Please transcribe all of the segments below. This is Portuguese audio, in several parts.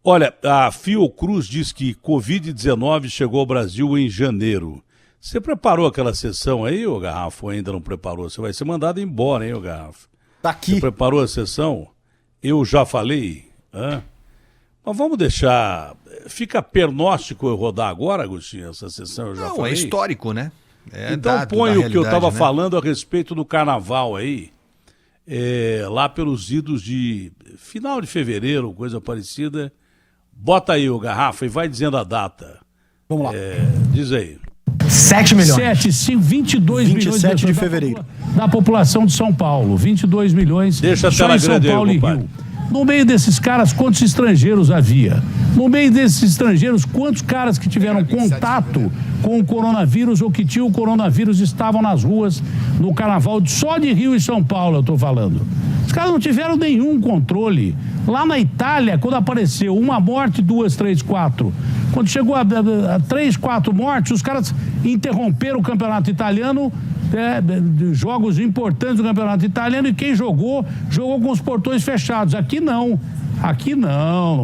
Olha, a Fiocruz diz que Covid-19 chegou ao Brasil em janeiro. Você preparou aquela sessão aí, ô Garrafa, ou ainda não preparou? Você vai ser mandado embora, hein, ô Garrafa? Tá aqui. Você preparou a sessão? Eu já falei? Hã? Mas vamos deixar... Fica pernóstico eu rodar agora, Agostinho, essa sessão eu já falei? Não, é histórico, né? Então põe o que eu estava falando a respeito do carnaval aí, lá pelos idos de final de fevereiro, coisa parecida. Bota aí o Garrafa e vai dizendo a data. Vamos lá. Diz aí. 7 milhões. 22 milhões 27 de fevereiro. Da população de São Paulo. 22 milhões. Deixa a só tela em São grande Paulo aí, e compadre. Rio. No meio desses caras, quantos estrangeiros havia? No meio desses estrangeiros, quantos caras que tiveram contato com o coronavírus ou que tinham o coronavírus estavam nas ruas no carnaval só de Rio e São Paulo, eu estou falando. Os caras não tiveram nenhum controle. Lá na Itália, quando apareceu uma morte, 2, 3, 4. Quando chegou a 3, 4 mortes, os caras interromperam o campeonato italiano, jogos importantes do campeonato italiano, e quem jogou com os portões fechados. Aqui não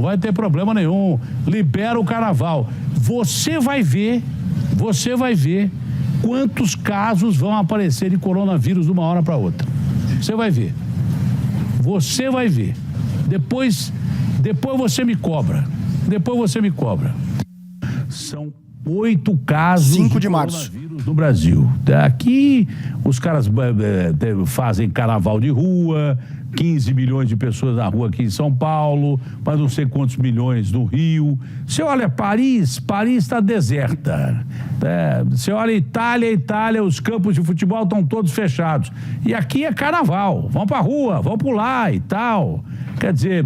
vai ter problema nenhum. Libera o carnaval. Você vai ver quantos casos vão aparecer de coronavírus de uma hora para outra. Você vai ver. Depois você me cobra. São 8 casos 5 de março no Brasil. Aqui os caras fazem carnaval de rua, 15 milhões de pessoas na rua aqui em São Paulo, mas não sei quantos milhões no Rio. Você olha Paris está deserta. Você olha Itália, os campos de futebol estão todos fechados. E aqui é carnaval, vão pra rua, vão pular e tal. Quer dizer,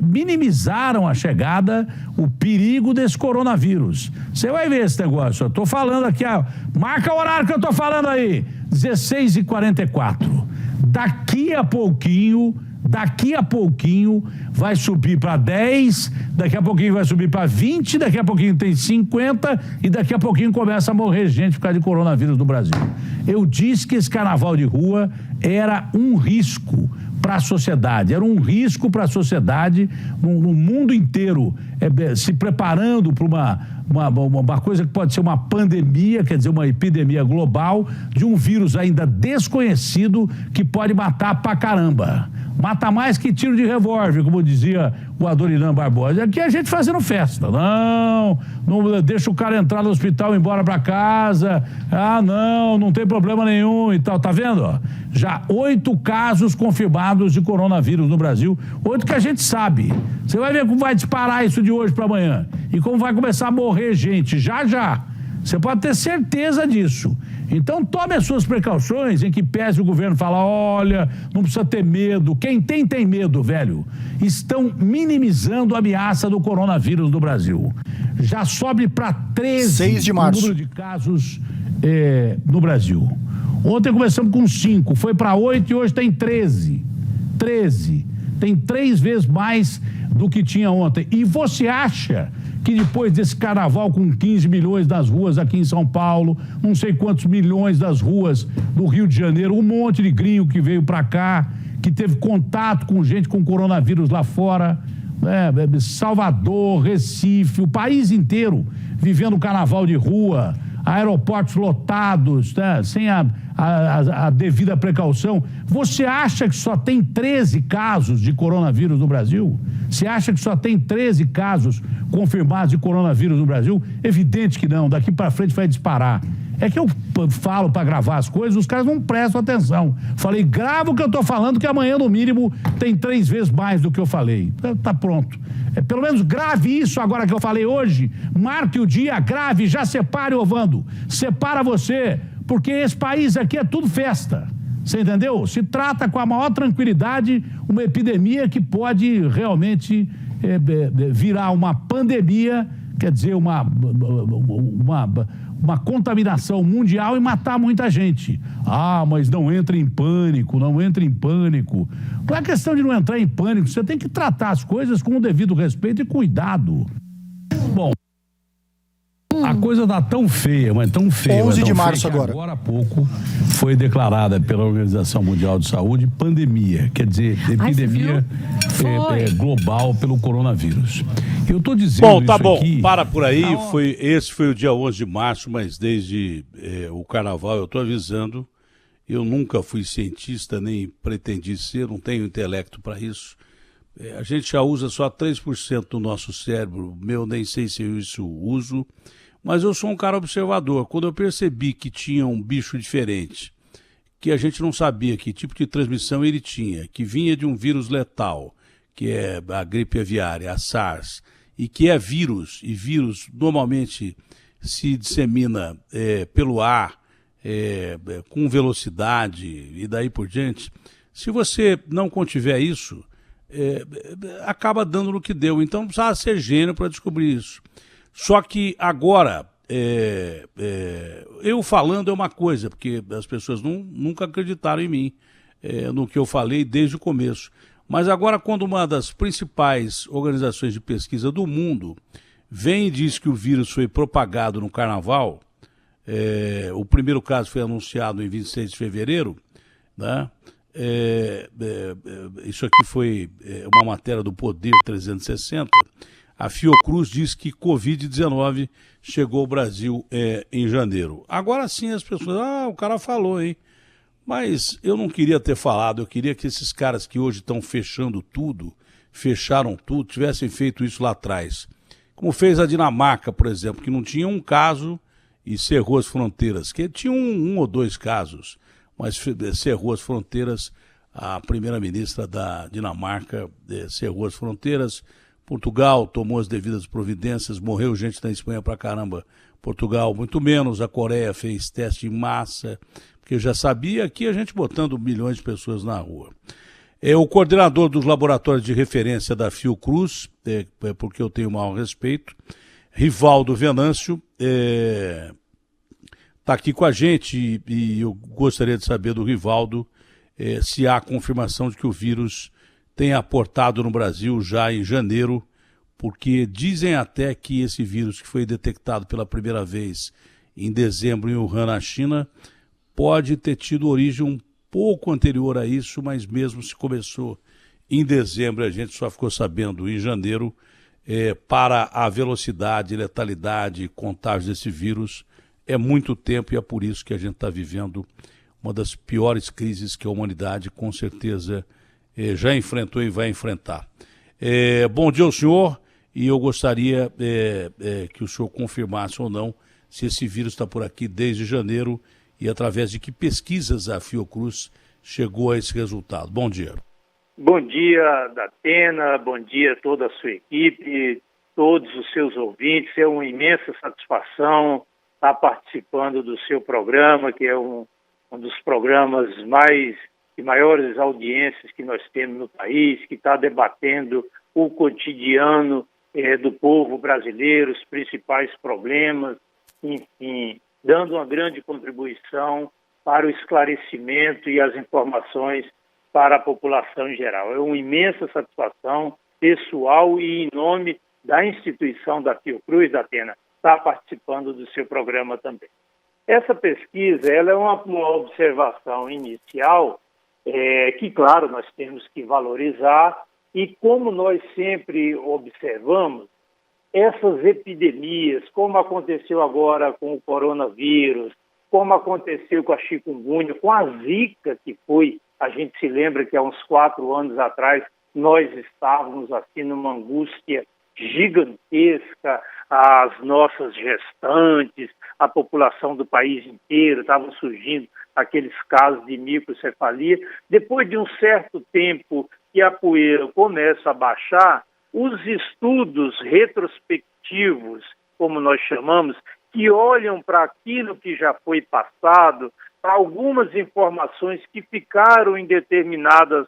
minimizaram a chegada, o perigo desse coronavírus. Você vai ver esse negócio. Eu tô falando aqui, marca o horário que eu tô falando aí, 16h44. Daqui a pouquinho vai subir para 10, daqui a pouquinho vai subir para 20, daqui a pouquinho tem 50 e daqui a pouquinho começa a morrer gente por causa de coronavírus no Brasil. Eu disse que esse carnaval de rua era um risco para a sociedade, no mundo inteiro, se preparando para uma coisa que pode ser uma pandemia, quer dizer, uma epidemia global, de um vírus ainda desconhecido que pode matar pra caramba. Mata mais que tiro de revólver, como dizia o Adoniran Barbosa. Aqui a gente fazendo festa. Não deixa o cara entrar no hospital e ir embora pra casa. Não tem problema nenhum e tal. Tá vendo? Já 8 casos confirmados de coronavírus no Brasil. 8 que a gente sabe. Você vai ver como vai disparar isso de hoje para amanhã. E como vai começar a morrer gente. Já. Você pode ter certeza disso. Então tome as suas precauções, em que pese o governo fala, olha, não precisa ter medo. Quem tem medo, velho. Estão minimizando a ameaça do coronavírus no Brasil. Já sobe para 13 6 de o março. número de casos no Brasil. Ontem começamos com 5, foi para 8 e hoje tem 13. Tem 3 vezes mais do que tinha ontem. E você acha que depois desse carnaval com 15 milhões das ruas aqui em São Paulo, não sei quantos milhões das ruas do Rio de Janeiro, um monte de gringo que veio para cá, que teve contato com gente com coronavírus lá fora, Salvador, Recife, o país inteiro vivendo carnaval de rua, aeroportos lotados, sem a devida precaução. Você acha que só tem 13 casos de coronavírus no Brasil? Você acha que só tem 13 casos confirmados de coronavírus no Brasil? Evidente que não, daqui para frente vai disparar. É que eu falo para gravar as coisas, os caras não prestam atenção. Falei, grava o que eu tô falando, que amanhã no mínimo tem 3 vezes mais do que eu falei. Tá pronto. Pelo menos grave isso agora que eu falei hoje, marque o dia, grave, já separe, Ovando. Separa você, porque esse país aqui é tudo festa. Você entendeu? Se trata com a maior tranquilidade uma epidemia que pode realmente virar uma pandemia, quer dizer, uma contaminação mundial e matar muita gente. Mas não entre em pânico. Não é questão de não entrar em pânico, você tem que tratar as coisas com o devido respeito e cuidado. Bom, A coisa tá tão feia, mas tão feia. 11 tão de março feia que agora. Agora há pouco foi declarada pela Organização Mundial de Saúde pandemia, quer dizer, epidemia global pelo coronavírus. Eu tô dizendo Bom, tá isso bom, aqui... para por aí, esse foi o dia 11 de março, mas desde o carnaval eu tô avisando, eu nunca fui cientista, nem pretendi ser, não tenho intelecto para isso. A gente já usa só 3% do nosso cérebro, meu nem sei se eu isso uso, mas eu sou um cara observador. Quando eu percebi que tinha um bicho diferente, que a gente não sabia que tipo de transmissão ele tinha, que vinha de um vírus letal, que é a gripe aviária, a SARS, e que é vírus, e vírus normalmente se dissemina pelo ar, com velocidade e daí por diante. Se você não contiver isso, acaba dando no que deu. Então precisava ser gênio para descobrir isso. Só que agora, eu falando é uma coisa, porque as pessoas nunca acreditaram em mim, no que eu falei desde o começo. Mas agora, quando uma das principais organizações de pesquisa do mundo vem e diz que o vírus foi propagado no carnaval, o primeiro caso foi anunciado em 26 de fevereiro, né? Isso aqui foi uma matéria do Poder 360. A Fiocruz diz que Covid-19 chegou ao Brasil em janeiro. Agora sim as pessoas, o cara falou, hein? Mas eu não queria ter falado, eu queria que esses caras que hoje estão fechando tudo, fecharam tudo, tivessem feito isso lá atrás. Como fez a Dinamarca, por exemplo, que não tinha um caso e cerrou as fronteiras, que tinha um ou dois casos, mas cerrou as fronteiras. A primeira-ministra da Dinamarca cerrou as fronteiras. Portugal tomou as devidas providências, morreu gente na Espanha pra caramba. Portugal, muito menos. A Coreia fez teste em massa, porque já sabia, aqui a gente botando milhões de pessoas na rua. O coordenador dos laboratórios de referência da Fiocruz, porque eu tenho o maior respeito, Rivaldo Venâncio, está aqui com a gente e eu gostaria de saber do Rivaldo se há confirmação de que o vírus tem aportado no Brasil já em janeiro, porque dizem até que esse vírus que foi detectado pela primeira vez em dezembro em Wuhan, na China, pode ter tido origem um pouco anterior a isso, mas mesmo se começou em dezembro, a gente só ficou sabendo em janeiro, para a velocidade, letalidade e contágio desse vírus, é muito tempo e é por isso que a gente está vivendo uma das piores crises que a humanidade, com certeza, já enfrentou e vai enfrentar. Bom dia ao senhor, e eu gostaria que o senhor confirmasse ou não se esse vírus está por aqui desde janeiro e através de que pesquisas a Fiocruz chegou a esse resultado. Bom dia. Bom dia, Datena, bom dia a toda a sua equipe, todos os seus ouvintes. É uma imensa satisfação estar participando do seu programa, que é um dos programas de maiores audiências que nós temos no país, que está debatendo o cotidiano do povo brasileiro, os principais problemas, enfim, dando uma grande contribuição para o esclarecimento e as informações para a população em geral. É uma imensa satisfação pessoal e em nome da instituição da Fiocruz, da Atena, estar participando do seu programa também. Essa pesquisa ela é uma observação inicial que, claro, nós temos que valorizar e, como nós sempre observamos, essas epidemias, como aconteceu agora com o coronavírus, como aconteceu com a chikungunya, com a Zika, que foi, a gente se lembra que há uns 4 anos atrás nós estávamos assim numa angústia gigantesca, as nossas gestantes, a população do país inteiro, estavam surgindo aqueles casos de microcefalia. Depois de um certo tempo que a poeira começa a baixar, os estudos retrospectivos, como nós chamamos, que olham para aquilo que já foi passado, para algumas informações que ficaram em determinadas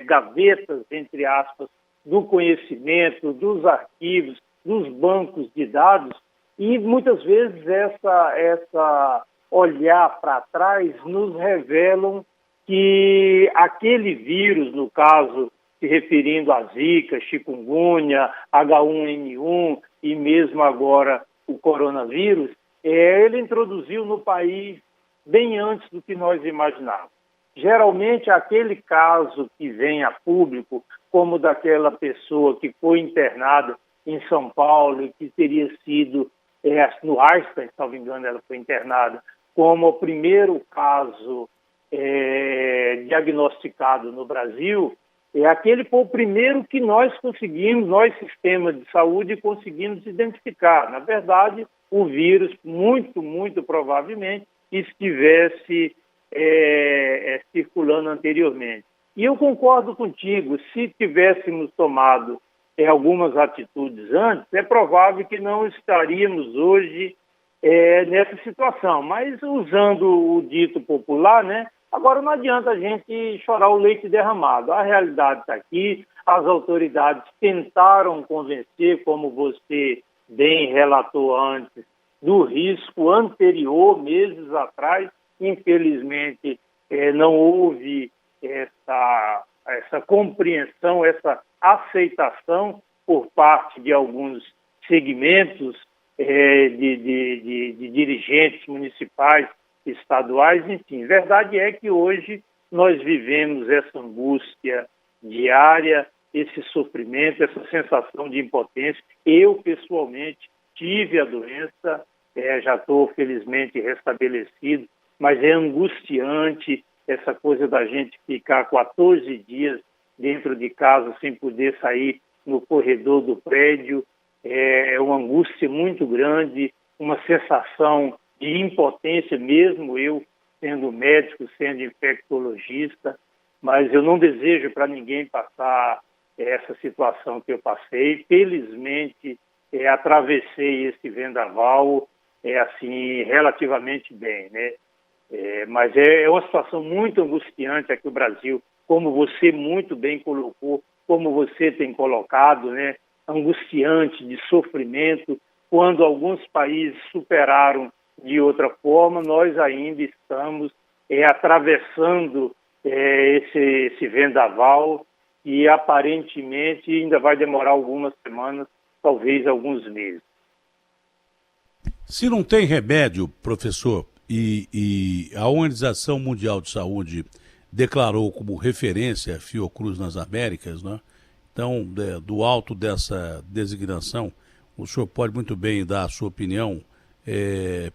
gavetas, entre aspas, do conhecimento, dos arquivos, dos bancos de dados, e muitas vezes essa olhar para trás nos revelam que aquele vírus, no caso, se referindo a Zika, chikungunya, H1N1 e mesmo agora o coronavírus, ele introduziu no país bem antes do que nós imaginávamos. Geralmente, aquele caso que vem a público, como daquela pessoa que foi internada em São Paulo e que teria sido, no Einstein, se não me engano, ela foi internada, como o primeiro caso diagnosticado no Brasil, aquele foi o primeiro que nós conseguimos, nós, sistema de saúde, conseguimos identificar. Na verdade, o vírus, muito provavelmente, estivesse circulando anteriormente. E eu concordo contigo, se tivéssemos tomado algumas atitudes antes, é provável que não estaríamos hoje nessa situação. Mas, usando o dito popular, né? Agora não adianta a gente chorar o leite derramado. A realidade está aqui, as autoridades tentaram convencer, como você bem relatou antes, do risco anterior, meses atrás. Infelizmente, não houve essa compreensão, essa aceitação por parte de alguns segmentos de dirigentes municipais, estaduais, enfim. Verdade é que hoje nós vivemos essa angústia diária, esse sofrimento, essa sensação de impotência. Eu, pessoalmente, tive a doença, já estou felizmente restabelecido, mas é angustiante essa coisa da gente ficar 14 dias dentro de casa sem poder sair no corredor do prédio. É uma angústia muito grande, uma sensação de impotência, mesmo eu sendo médico, sendo infectologista, mas eu não desejo para ninguém passar essa situação que eu passei. Felizmente, atravessei esse vendaval assim, relativamente bem, né? Mas é uma situação muito angustiante aqui no Brasil, como você muito bem colocou, como você tem colocado, né? Angustiante, de sofrimento. Quando alguns países superaram de outra forma, nós ainda estamos atravessando esse vendaval e aparentemente ainda vai demorar algumas semanas, talvez alguns meses. Se não tem remédio, professor, e a Organização Mundial de Saúde declarou como referência a Fiocruz nas Américas, né? Então, do alto dessa designação, o senhor pode muito bem dar a sua opinião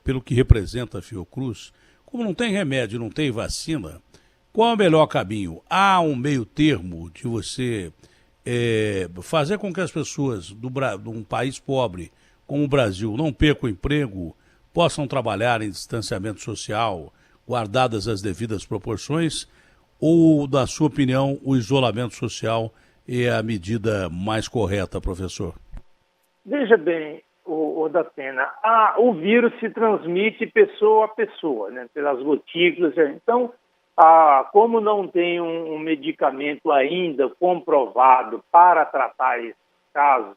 pelo que representa a Fiocruz. Como não tem remédio, não tem vacina, qual é o melhor caminho? Há um meio termo de você fazer com que as pessoas de um país pobre como o Brasil não percam o emprego, possam trabalhar em distanciamento social, guardadas as devidas proporções, ou, na sua opinião, o isolamento social é a medida mais correta, professor? Veja bem, o Datena, o vírus se transmite pessoa a pessoa, né, pelas gotículas. Então, como não tem um medicamento ainda comprovado para tratar esses casos,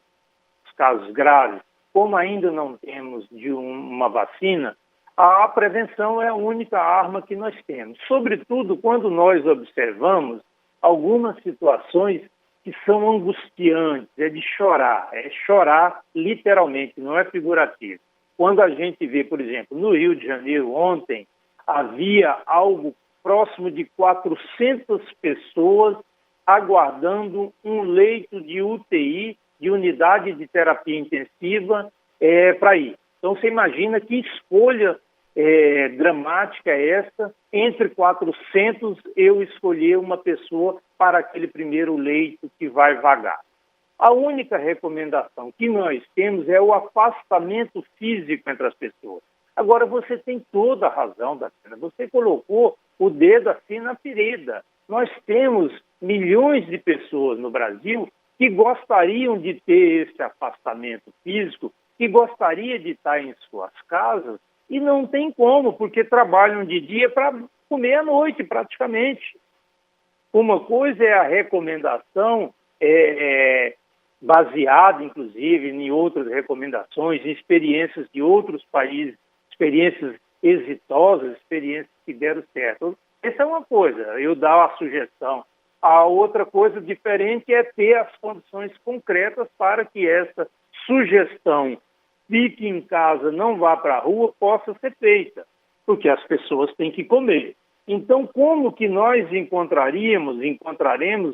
os casos graves, como ainda não temos de uma vacina, a prevenção é a única arma que nós temos. Sobretudo quando nós observamos algumas situações que são angustiantes, de chorar. É chorar literalmente, não é figurativo. Quando a gente vê, por exemplo, no Rio de Janeiro, ontem, havia algo próximo de 400 pessoas aguardando um leito de UTI, de unidade de terapia intensiva, para ir. Então, você imagina que escolha dramática é essa. Entre 400, eu escolher uma pessoa para aquele primeiro leito que vai vagar. A única recomendação que nós temos é o afastamento físico entre as pessoas. Agora, você tem toda a razão, Datena. Você colocou o dedo assim na ferida. Nós temos milhões de pessoas no Brasil que gostariam de ter esse afastamento físico, que gostaria de estar em suas casas e não tem como, porque trabalham de dia para comer à noite, praticamente. Uma coisa é a recomendação baseada, inclusive, em outras recomendações, em experiências de outros países, experiências exitosas, experiências que deram certo. Essa é uma coisa, eu dar a sugestão. A outra coisa diferente é ter as condições concretas para que essa sugestão fique em casa, não vá para a rua, possa ser feita, porque as pessoas têm que comer. Então, como que nós encontraremos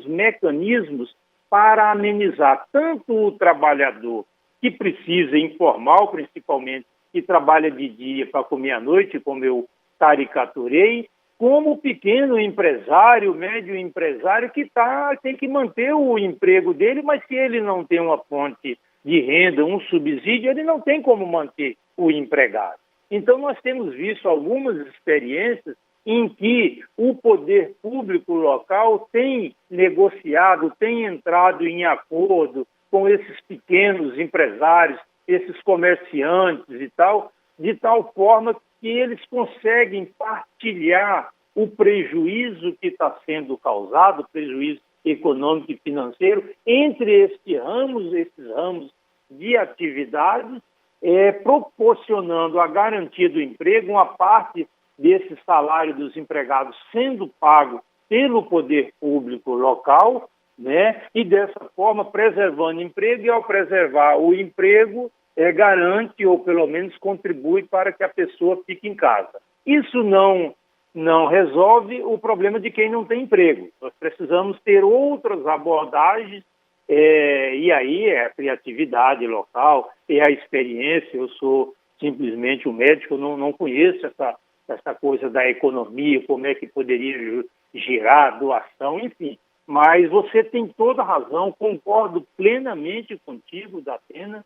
mecanismos para amenizar tanto o trabalhador que precisa, informal principalmente, que trabalha de dia para comer à noite, como eu caricaturei, como o pequeno empresário, médio empresário que tem que manter o emprego dele, mas se ele não tem uma fonte de renda, um subsídio, ele não tem como manter o empregado. Então, nós temos visto algumas experiências em que o poder público local tem negociado, tem entrado em acordo com esses pequenos empresários, esses comerciantes e tal, de tal forma que eles conseguem partilhar o prejuízo que está sendo causado, prejuízo econômico e financeiro, entre esses ramos de atividades, proporcionando a garantia do emprego, uma parte desse salário dos empregados sendo pago pelo poder público local, né? E dessa forma preservando emprego, e ao preservar o emprego, garante ou pelo menos contribui para que a pessoa fique em casa. Isso não resolve o problema de quem não tem emprego. Nós precisamos ter outras abordagens, e aí é a criatividade local, é a experiência. Eu sou simplesmente um médico, não conheço essa coisa da economia, como é que poderia girar doação, enfim. Mas você tem toda a razão, concordo plenamente contigo, Datena.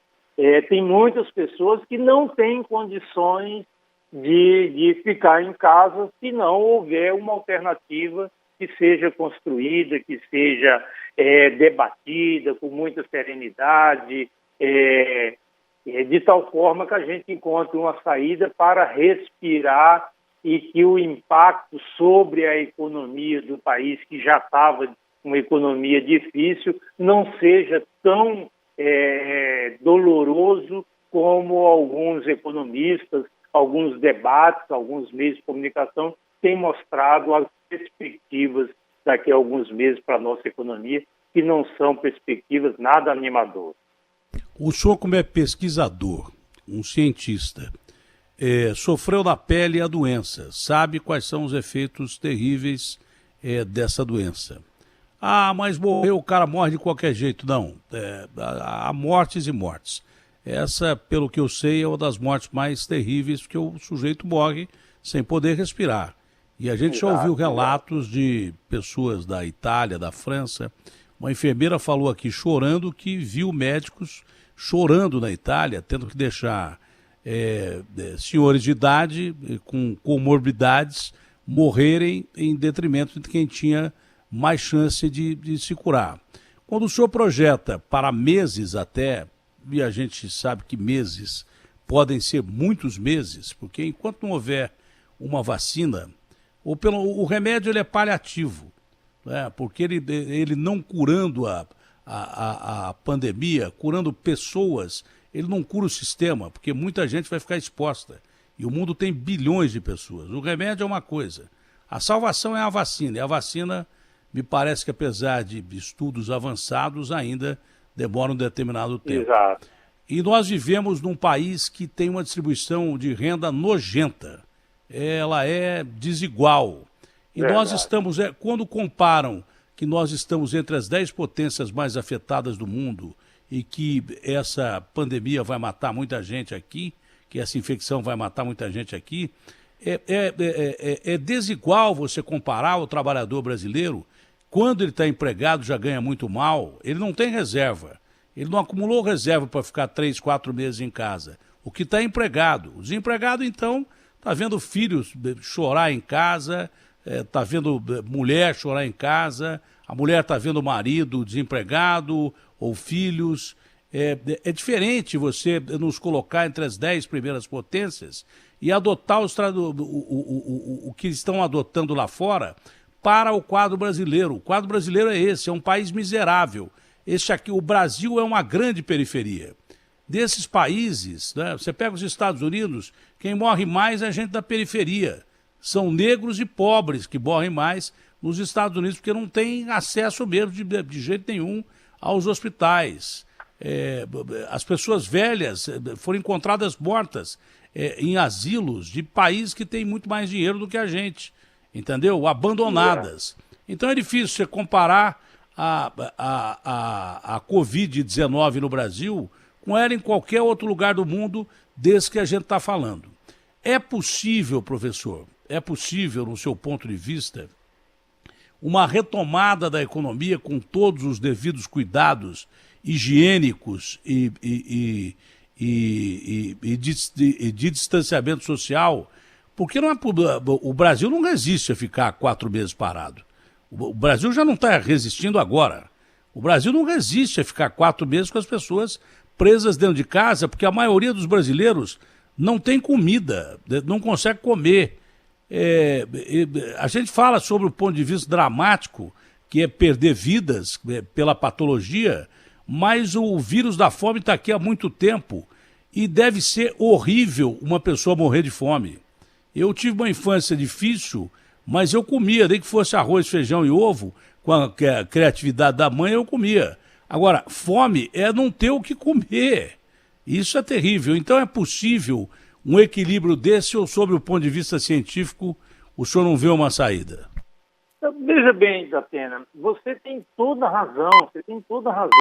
Tem muitas pessoas que não têm condições de ficar em casa se não houver uma alternativa que seja construída, que seja debatida com muita serenidade, de tal forma que a gente encontre uma saída para respirar e que o impacto sobre a economia do país, que já estava uma economia difícil, não seja tão doloroso como alguns economistas, alguns debates, alguns meios de comunicação têm mostrado as perspectivas daqui a alguns meses para a nossa economia, que não são perspectivas nada animadoras. O senhor, como é pesquisador, um cientista, sofreu na pele a doença, sabe quais são os efeitos terríveis dessa doença. Ah, mas morreu, o cara morre de qualquer jeito. Não, há mortes e mortes. Essa, pelo que eu sei, é uma das mortes mais terríveis, porque o sujeito morre sem poder respirar. E a gente já ouviu relatos de pessoas da Itália, da França. Uma enfermeira falou aqui chorando que viu médicos chorando na Itália, tendo que deixar senhores de idade com comorbidades morrerem em detrimento de quem tinha mais chance de se curar. Quando o senhor projeta para meses até, e a gente sabe que meses podem ser muitos meses, porque enquanto não houver uma vacina, o remédio ele é paliativo, né? Porque ele não curando a pandemia, curando pessoas, ele não cura o sistema, porque muita gente vai ficar exposta. E o mundo tem bilhões de pessoas. O remédio é uma coisa. A salvação é a vacina. E a vacina, me parece que apesar de estudos avançados, ainda demora um determinado tempo. Exato. E nós vivemos num país que tem uma distribuição de renda nojenta. Ela é desigual. E nós estamos, quando comparam que nós estamos entre as 10 potências mais afetadas do mundo e que essa pandemia vai matar muita gente aqui, que essa infecção vai matar muita gente aqui, é desigual você comparar o trabalhador brasileiro. Quando ele está empregado, já ganha muito mal, ele não tem reserva. Ele não acumulou reserva para ficar 3, 4 meses em casa. O que está empregado. O desempregado, então, está vendo filhos chorar em casa, está vendo mulher chorar em casa, a mulher está vendo o marido desempregado ou filhos. É diferente você nos colocar entre as 10 primeiras potências e adotar o que estão adotando lá fora para o quadro brasileiro. O quadro brasileiro é esse, é um país miserável. O Brasil é uma grande periferia. Desses países, né, você pega os Estados Unidos, quem morre mais é a gente da periferia. São negros e pobres que morrem mais nos Estados Unidos, porque não tem acesso mesmo de jeito nenhum aos hospitais. As pessoas velhas foram encontradas mortas em asilos de países que têm muito mais dinheiro do que a gente, entendeu? Abandonadas. Então é difícil você comparar a Covid-19 no Brasil com ela em qualquer outro lugar do mundo desse que a gente está falando. É possível, professor, no seu ponto de vista, uma retomada da economia com todos os devidos cuidados higiênicos e de distanciamento social? Porque o Brasil não resiste a ficar 4 meses parado. O Brasil já não está resistindo agora. O Brasil não resiste a ficar 4 meses com as pessoas presas dentro de casa, porque a maioria dos brasileiros não tem comida, não consegue comer. A gente fala sobre o ponto de vista dramático, que é perder vidas pela patologia, mas o vírus da fome está aqui há muito tempo e deve ser horrível uma pessoa morrer de fome. Eu tive uma infância difícil, mas eu comia, nem que fosse arroz, feijão e ovo, com a criatividade da mãe eu comia. Agora, fome é não ter o que comer. Isso é terrível. Então é possível um equilíbrio desse ou, sob o ponto de vista científico, o senhor não vê uma saída? Veja bem, Datena, você tem toda a razão,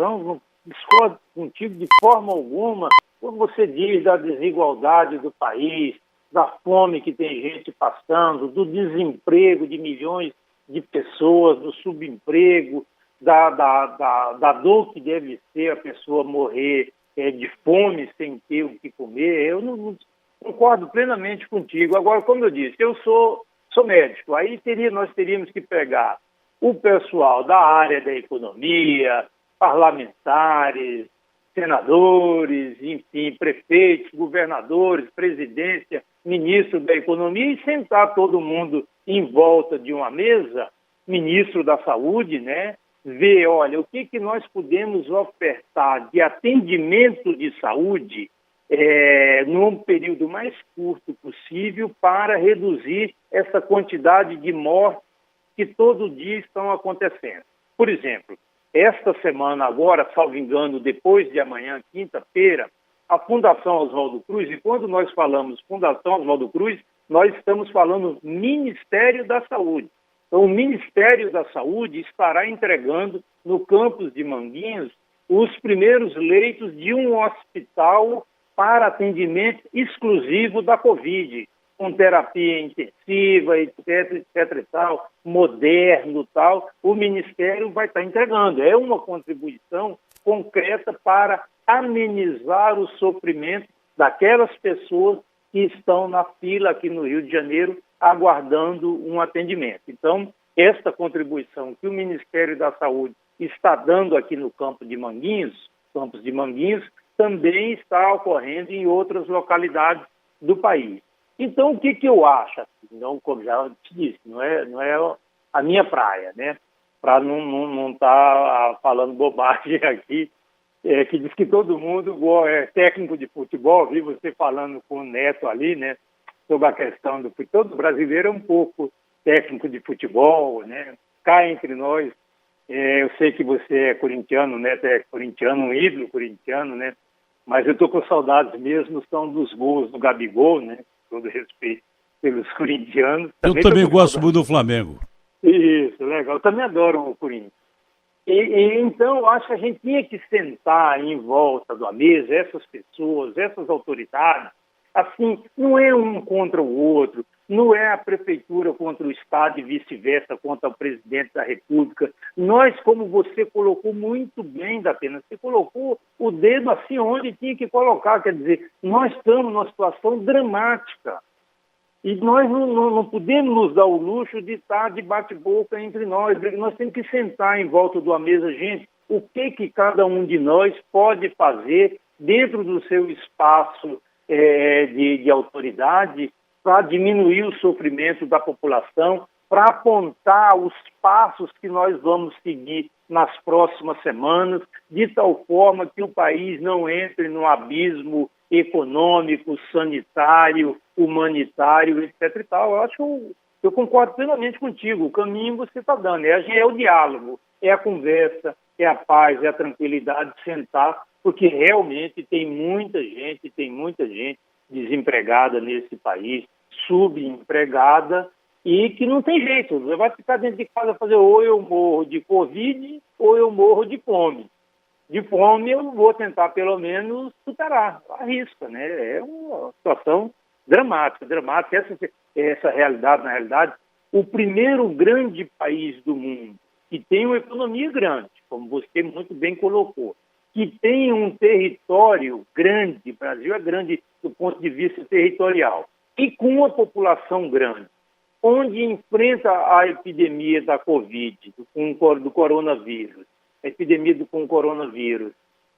não discordo contigo de forma alguma, quando você diz da desigualdade do país, da fome que tem gente passando, do desemprego de milhões de pessoas, do subemprego, da dor que deve ser a pessoa morrer de fome sem ter o que comer. Eu não concordo plenamente contigo. Agora, como eu disse, eu sou médico. Aí nós teríamos que pegar o pessoal da área da economia, parlamentares, senadores, enfim, prefeitos, governadores, presidência, ministro da economia, e sentar todo mundo em volta de uma mesa, ministro da saúde, né? Ver, olha, o que nós podemos ofertar de atendimento de saúde num período mais curto possível para reduzir essa quantidade de mortes que todo dia estão acontecendo. Por exemplo, esta semana agora, salvo engano, depois de amanhã, quinta-feira, a Fundação Oswaldo Cruz, e quando nós falamos Fundação Oswaldo Cruz, nós estamos falando Ministério da Saúde. Então, o Ministério da Saúde estará entregando no campus de Manguinhos os primeiros leitos de um hospital para atendimento exclusivo da Covid, com terapia intensiva, etc e tal, moderno tal. O Ministério vai estar entregando. É uma contribuição concreta para amenizar o sofrimento daquelas pessoas que estão na fila aqui no Rio de Janeiro aguardando um atendimento. Então, esta contribuição que o Ministério da Saúde está dando aqui no campus de Manguinhos, também está ocorrendo em outras localidades do país. Então, o que eu acho? Não, como já te disse, não é a minha praia, né? Para não estar falando bobagem aqui, que diz que todo mundo é técnico de futebol. Vi você falando com o Neto ali, né? Sobre a questão todo brasileiro é um pouco técnico de futebol, né? Cá entre nós, eu sei que você é corintiano, né? É corintiano, um ídolo corintiano, né? Mas eu estou com saudades mesmo, são dos gols do Gabigol, né? Todo respeito pelos corintianos. Eu também gosto muito do Flamengo. Isso, legal. Eu também adoro o Corinthians. Então, eu acho que a gente tinha que sentar em volta da mesa, essas pessoas, essas autoridades, assim, não é um contra o outro, não é a prefeitura contra o Estado e vice-versa, contra o presidente da República. Nós, como você colocou muito bem, Datena, você colocou o dedo assim onde tinha que colocar, quer dizer, nós estamos numa situação dramática. E nós não podemos nos dar o luxo de estar de bate-boca entre nós. Nós temos que sentar em volta de uma mesa, gente, o que cada um de nós pode fazer dentro do seu espaço de autoridade para diminuir o sofrimento da população, para apontar os passos que nós vamos seguir nas próximas semanas, de tal forma que o país não entre num abismo econômico, sanitário, humanitário, etc. e tal. Eu acho que eu concordo plenamente contigo. O caminho você está dando. É o diálogo, é a conversa, é a paz, é a tranquilidade de sentar, porque realmente tem muita gente desempregada nesse país, subempregada, e que não tem jeito, vai ficar dentro de casa fazer ou eu morro de Covid ou eu morro de fome. De fome eu vou tentar pelo menos superar, arrisca, né? É uma situação dramática. Essa realidade, na realidade, o primeiro grande país do mundo que tem uma economia grande, como você muito bem colocou, que tem um território grande, o Brasil é grande do ponto de vista territorial, e com uma população grande, onde enfrenta a epidemia da Covid, do coronavírus, com o coronavírus,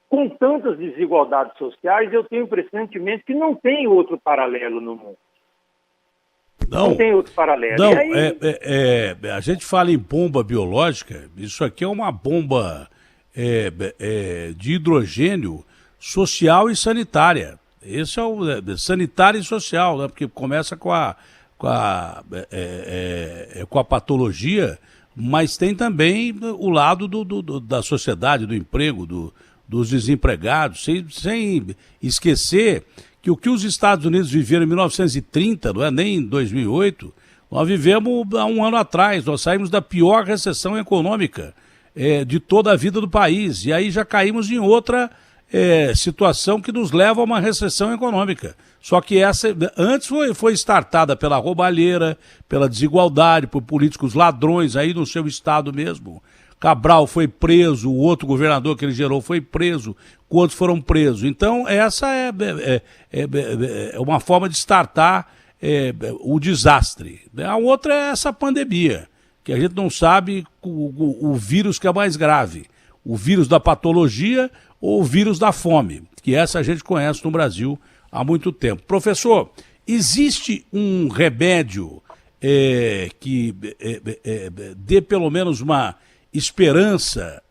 com tantas desigualdades sociais, eu tenho pressentimento que não tem outro paralelo no mundo. Não tem outro paralelo. Não, aí... a gente fala em bomba biológica, isso aqui é uma bomba de hidrogênio social e sanitária. Esse é o sanitário e social, né? Porque começa com a patologia, mas tem também o lado da sociedade, do emprego, dos desempregados, sem esquecer que o que os Estados Unidos viveram em 1930, não é nem em 2008, nós vivemos há um ano atrás, nós saímos da pior recessão econômica de toda a vida do país, e aí já caímos em outra situação que nos leva a uma recessão econômica. Só que essa antes foi startada pela roubalheira, pela desigualdade, por políticos ladrões aí no seu estado mesmo. Cabral foi preso, o outro governador que ele gerou foi preso, outros foram presos. Então essa é uma forma de startar o desastre. A outra é essa pandemia, que a gente não sabe o vírus que é mais grave, o vírus da patologia ou o vírus da fome, que essa a gente conhece no Brasil há muito tempo. Professor, existe um remédio que dê pelo menos uma esperança?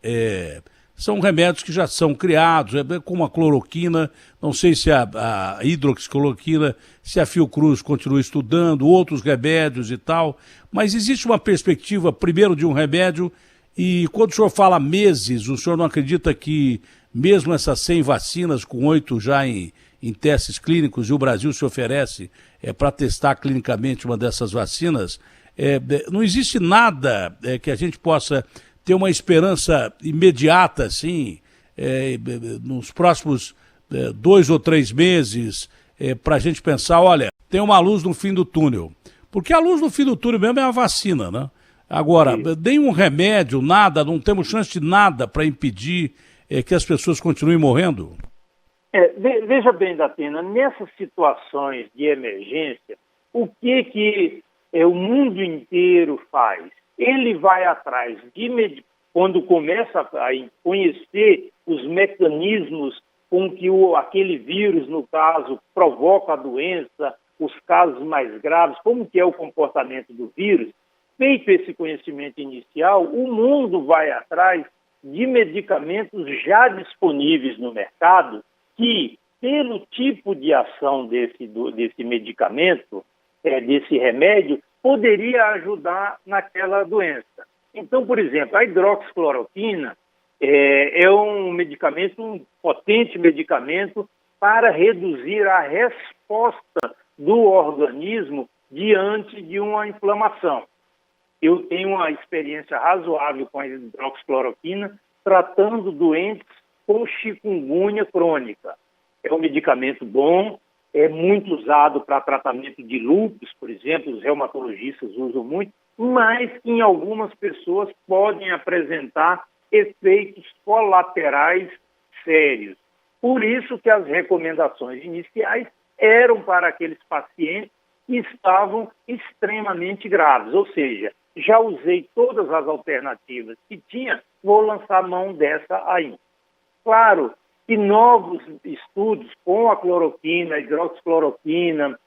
São remédios que já são criados, como a cloroquina, não sei se a hidroxicloroquina, se a Fiocruz continua estudando, outros remédios e tal, mas existe uma perspectiva, primeiro, de um remédio, e quando o senhor fala meses, o senhor não acredita que mesmo essas 100 vacinas, com 8 já em testes clínicos, e o Brasil se oferece para testar clinicamente uma dessas vacinas, não existe nada que a gente possa ter uma esperança imediata, assim, nos próximos 2 ou 3 meses, para a gente pensar, olha, tem uma luz no fim do túnel. Porque a luz no fim do túnel mesmo é a vacina, né? Agora, nenhum remédio, nada, não temos chance de nada para impedir que as pessoas continuem morrendo? Veja bem, Datena, nessas situações de emergência, o que o mundo inteiro faz? Ele vai atrás, quando começa a conhecer os mecanismos com que aquele vírus, no caso, provoca a doença, os casos mais graves, como que é o comportamento do vírus. Feito esse conhecimento inicial, o mundo vai atrás de medicamentos já disponíveis no mercado que, pelo tipo de ação desse medicamento, desse remédio, poderia ajudar naquela doença. Então, por exemplo, a hidroxicloroquina é um potente medicamento para reduzir a resposta do organismo diante de uma inflamação. Eu tenho uma experiência razoável com a hidroxicloroquina tratando doentes com chikungunya crônica. É um medicamento bom, é muito usado para tratamento de lúpus, por exemplo, os reumatologistas usam muito, mas em algumas pessoas podem apresentar efeitos colaterais sérios. Por isso que as recomendações iniciais eram para aqueles pacientes que estavam extremamente graves, ou seja, já usei todas as alternativas que tinha, vou lançar mão dessa aí. Claro que novos estudos com a cloroquina, a hidroxicloroquina,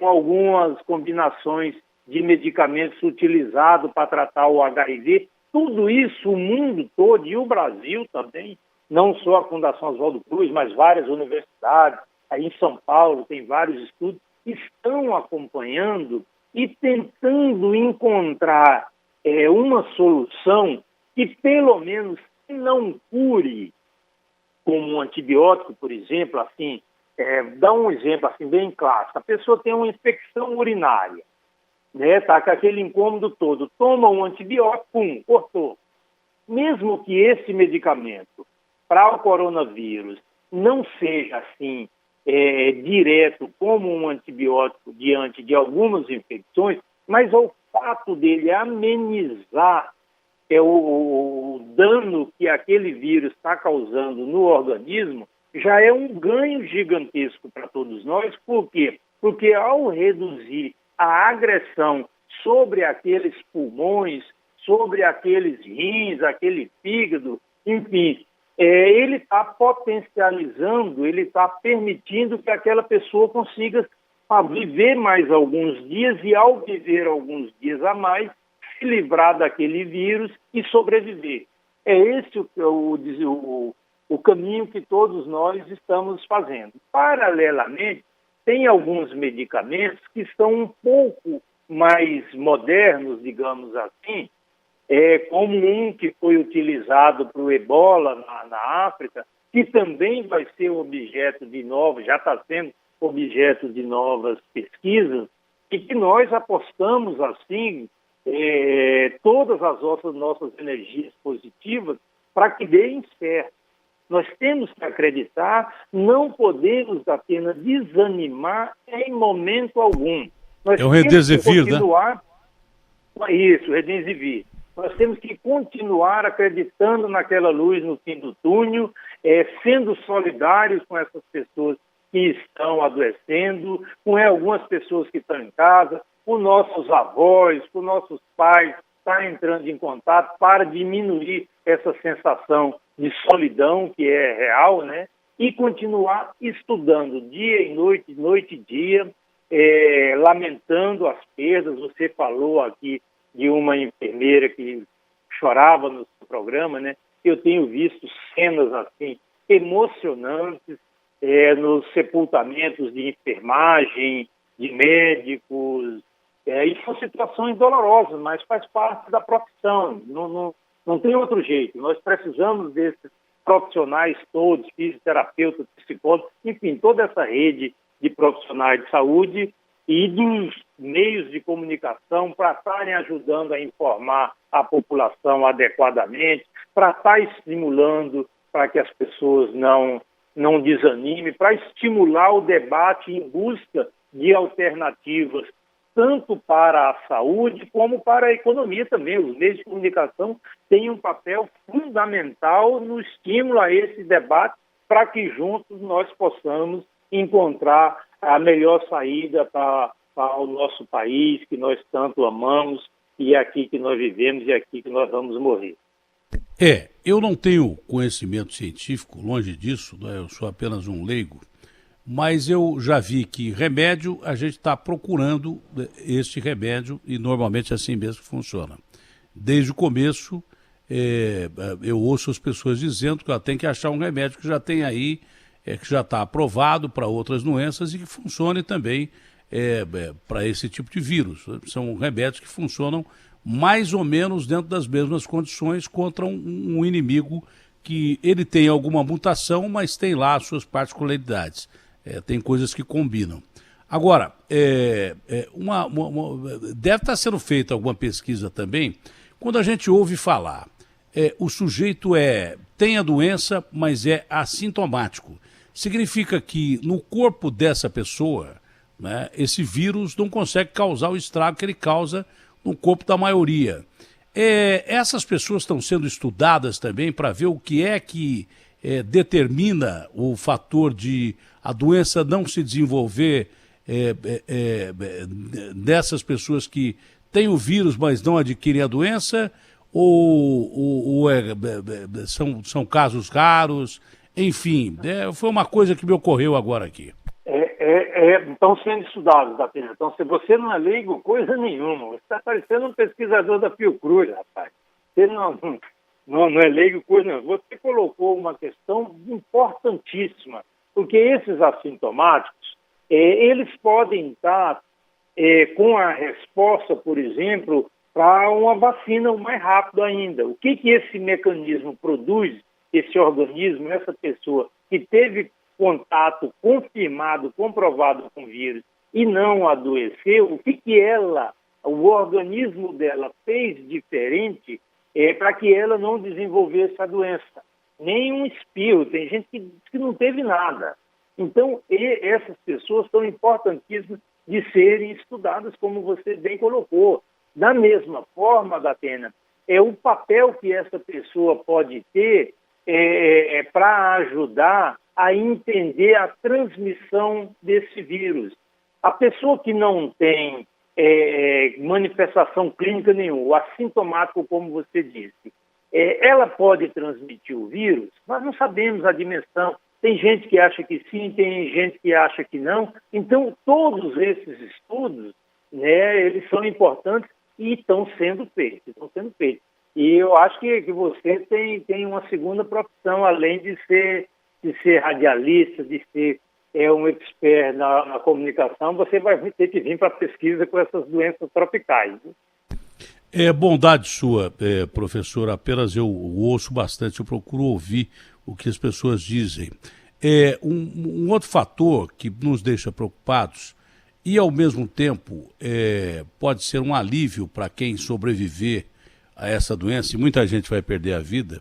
com algumas combinações de medicamentos utilizados para tratar o HIV, tudo isso, o mundo todo, e o Brasil também, não só a Fundação Oswaldo Cruz, mas várias universidades, aí em São Paulo tem vários estudos, estão acompanhando e tentando encontrar uma solução que pelo menos não cure como um antibiótico, por exemplo, assim, dá um exemplo assim bem clássico. A pessoa tem uma infecção urinária, né? Tá com aquele incômodo todo, toma um antibiótico, pum, cortou. Mesmo que esse medicamento para o coronavírus não seja assim direto como um antibiótico diante de algumas infecções, mas o fato dele amenizar o dano que aquele vírus está causando no organismo já é um ganho gigantesco para todos nós. Por quê? Porque ao reduzir a agressão sobre aqueles pulmões, sobre aqueles rins, aquele fígado, enfim, ele está potencializando, ele está permitindo que aquela pessoa consiga viver mais alguns dias e, ao viver alguns dias a mais, se livrar daquele vírus e sobreviver. É esse o caminho que todos nós estamos fazendo. Paralelamente, tem alguns medicamentos que são um pouco mais modernos, digamos assim, como um que foi utilizado para o ebola na África, que também vai ser objeto de novos, já está sendo objeto de novas pesquisas, e que nós apostamos, assim, todas as nossas energias positivas para que deem certo. Nós temos que acreditar, não podemos apenas desanimar em momento algum. Nós o Remdesivir, né? Isso, Remdesivir. Nós temos que continuar acreditando naquela luz no fim do túnel, sendo solidários com essas pessoas que estão adoecendo, com algumas pessoas que estão em casa, com nossos avós, com nossos pais, está entrando em contato para diminuir essa sensação de solidão que é real, né? E continuar estudando dia e noite e dia, lamentando as perdas. Você falou aqui de uma enfermeira que chorava no seu programa, né? Eu tenho visto cenas assim emocionantes nos sepultamentos de enfermagem, de médicos, e são situações dolorosas, mas faz parte da profissão, não tem outro jeito. Nós precisamos desses profissionais todos, fisioterapeutas, psicólogos, enfim, toda essa rede de profissionais de saúde e dos meios de comunicação para estarem ajudando a informar a população adequadamente, para estar estimulando para que as pessoas não desanimem, para estimular o debate em busca de alternativas, tanto para a saúde como para a economia também. Os meios de comunicação têm um papel fundamental no estímulo a esse debate para que juntos nós possamos encontrar a melhor saída para o nosso país, que nós tanto amamos, e é aqui que nós vivemos e é aqui que nós vamos morrer. Eu não tenho conhecimento científico, longe disso, né? Eu sou apenas um leigo, mas eu já vi que remédio, a gente está procurando este remédio e normalmente é assim mesmo que funciona. Desde o começo, eu ouço as pessoas dizendo que ela tem que achar um remédio que já tem aí, que já está aprovado para outras doenças e que funcione também para esse tipo de vírus. São remédios que funcionam mais ou menos dentro das mesmas condições contra um inimigo que ele tem alguma mutação, mas tem lá as suas particularidades. Tem coisas que combinam. Agora, deve estar sendo feita alguma pesquisa também, quando a gente ouve falar, o sujeito tem a doença, mas é assintomático. Significa que no corpo dessa pessoa, né, esse vírus não consegue causar o estrago que ele causa no corpo da maioria. Essas pessoas estão sendo estudadas também para ver o que é que determina o fator de a doença não se desenvolver dessas pessoas que têm o vírus, mas não adquirem a doença, ou são casos raros, enfim, foi uma coisa que me ocorreu agora aqui. Estão sendo estudados, Datena. Então, se você não é leigo, coisa nenhuma. Você está parecendo um pesquisador da Fiocruz, rapaz. Você não é leigo, coisa nenhuma. Você colocou uma questão importantíssima, porque esses assintomáticos, eles podem estar com a resposta, por exemplo, para uma vacina o mais rápido ainda. O que esse mecanismo produz, esse organismo, essa pessoa que teve contato confirmado, comprovado com o vírus e não adoeceu, o que o organismo dela fez diferente para que ela não desenvolvesse a doença? Nem um espirro, tem gente que diz que não teve nada. Então, essas pessoas são importantíssimas de serem estudadas, como você bem colocou. Da mesma forma, Datena, o papel que essa pessoa pode ter para ajudar a entender a transmissão desse vírus. A pessoa que não tem manifestação clínica nenhuma, o assintomático, como você disse, ela pode transmitir o vírus? Nós não sabemos a dimensão. Tem gente que acha que sim, tem gente que acha que não. Então, todos esses estudos, eles são importantes e estão sendo feitos. E eu acho que você tem uma segunda profissão, além de ser radialista, de ser um expert na comunicação, você vai ter que vir para a pesquisa com essas doenças tropicais. É bondade sua, professor, apenas eu ouço bastante, eu procuro ouvir o que as pessoas dizem. Um outro fator que nos deixa preocupados e, ao mesmo tempo, pode ser um alívio para quem sobreviver a essa doença, e muita gente vai perder a vida,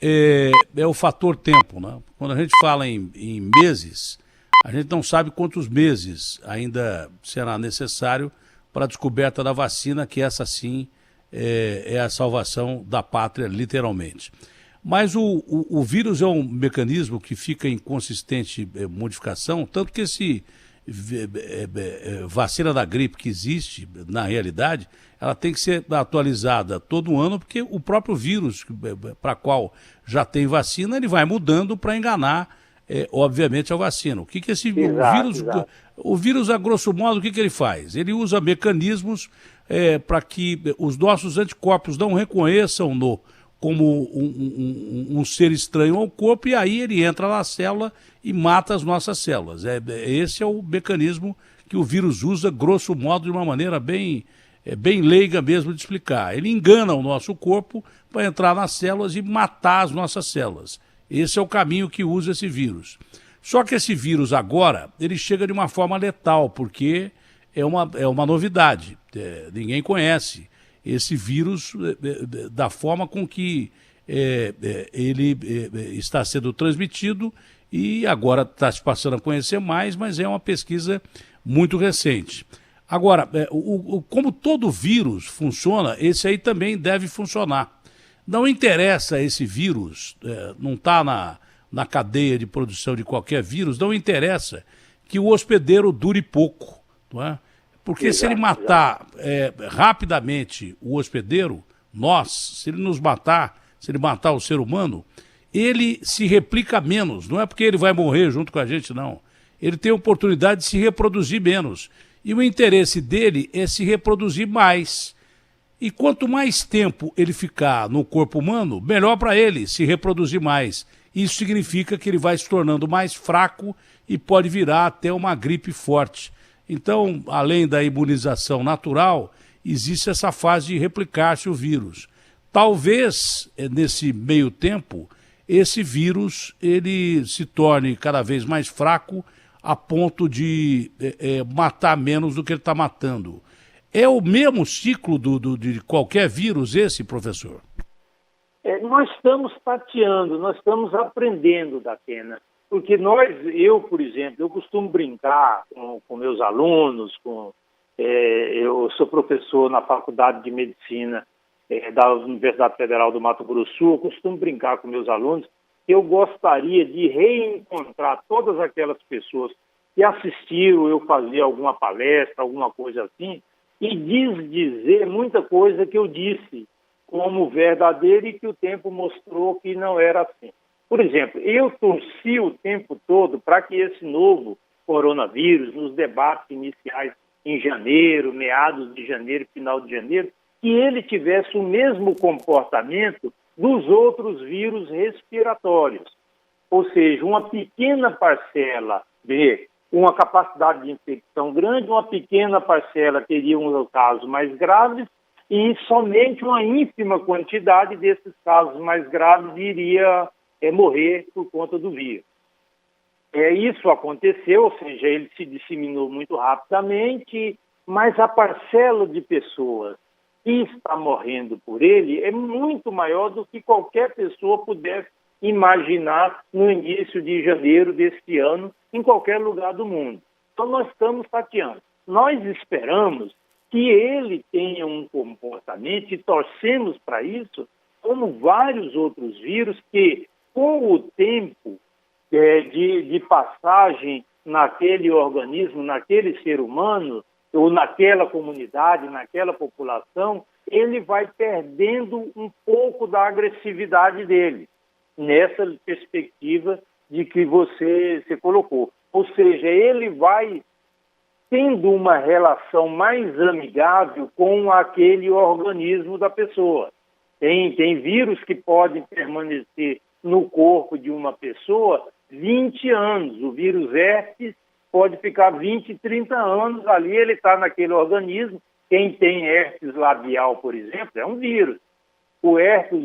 é o fator tempo, né? Quando a gente fala em meses, a gente não sabe quantos meses ainda será necessário para a descoberta da vacina, que essa sim é a salvação da pátria, literalmente. Mas o vírus é um mecanismo que fica em consistente modificação, tanto que esse vacina da gripe que existe, na realidade, ela tem que ser atualizada todo ano, porque o próprio vírus, para qual já tem vacina, ele vai mudando para enganar, obviamente, a vacina. O que esse vírus... Exato. O vírus, a grosso modo, o que ele faz? Ele usa mecanismos para que os nossos anticorpos não reconheçam-no como um ser estranho ao corpo, e aí ele entra na célula e mata as nossas células. Esse é o mecanismo que o vírus usa, grosso modo, de uma maneira bem leiga mesmo de explicar. Ele engana o nosso corpo para entrar nas células e matar as nossas células. Esse é o caminho que usa esse vírus. Só que esse vírus agora, ele chega de uma forma letal, porque é uma novidade. Ninguém conhece esse vírus da forma com que ele está sendo transmitido, e agora está se passando a conhecer mais, mas é uma pesquisa muito recente. Agora, como todo vírus funciona, esse aí também deve funcionar. Não interessa esse vírus, não está na cadeia de produção de qualquer vírus, não interessa que o hospedeiro dure pouco, não é? Porque se ele matar rapidamente o hospedeiro, se ele matar o ser humano, ele se replica menos. Não é porque ele vai morrer junto com a gente, não. Ele tem a oportunidade de se reproduzir menos. E o interesse dele é se reproduzir mais. E quanto mais tempo ele ficar no corpo humano, melhor para ele se reproduzir mais. Isso significa que ele vai se tornando mais fraco e pode virar até uma gripe forte. Então, além da imunização natural, existe essa fase de replicar-se o vírus. Talvez, nesse meio tempo, esse vírus ele se torne cada vez mais fraco a ponto de matar menos do que ele está matando. É o mesmo ciclo de qualquer vírus esse, professor? Nós estamos tateando, nós estamos aprendendo, Datena. Porque eu, por exemplo, eu costumo brincar com meus alunos, eu sou professor na Faculdade de Medicina da Universidade Federal do Mato Grosso do Sul, eu costumo brincar com meus alunos que eu gostaria de reencontrar todas aquelas pessoas que assistiram eu fazer alguma palestra, alguma coisa assim, e dizer muita coisa que eu disse como verdadeira e que o tempo mostrou que não era assim. Por exemplo, eu torci o tempo todo para que esse novo coronavírus, nos debates iniciais em janeiro, meados de janeiro, final de janeiro, que ele tivesse o mesmo comportamento dos outros vírus respiratórios. Ou seja, uma pequena parcela de uma capacidade de infecção grande, uma pequena parcela teria um caso mais grave e somente uma ínfima quantidade desses casos mais graves iria morrer por conta do vírus. Isso aconteceu, ou seja, ele se disseminou muito rapidamente, mas a parcela de pessoas que está morrendo por ele é muito maior do que qualquer pessoa pudesse imaginar no início de janeiro deste ano, em qualquer lugar do mundo. Então nós estamos tateando. Nós esperamos que ele tenha um comportamento e torcemos para isso, como vários outros vírus que, com o tempo de passagem naquele organismo, naquele ser humano, ou naquela comunidade, naquela população, ele vai perdendo um pouco da agressividade dele, nessa perspectiva de que você colocou. Ou seja, ele vai tendo uma relação mais amigável com aquele organismo da pessoa. Tem vírus que podem permanecer no corpo de uma pessoa 20 anos. O vírus herpes pode ficar 20, 30 anos ali, ele está naquele organismo. Quem tem herpes labial, por exemplo, é um vírus. O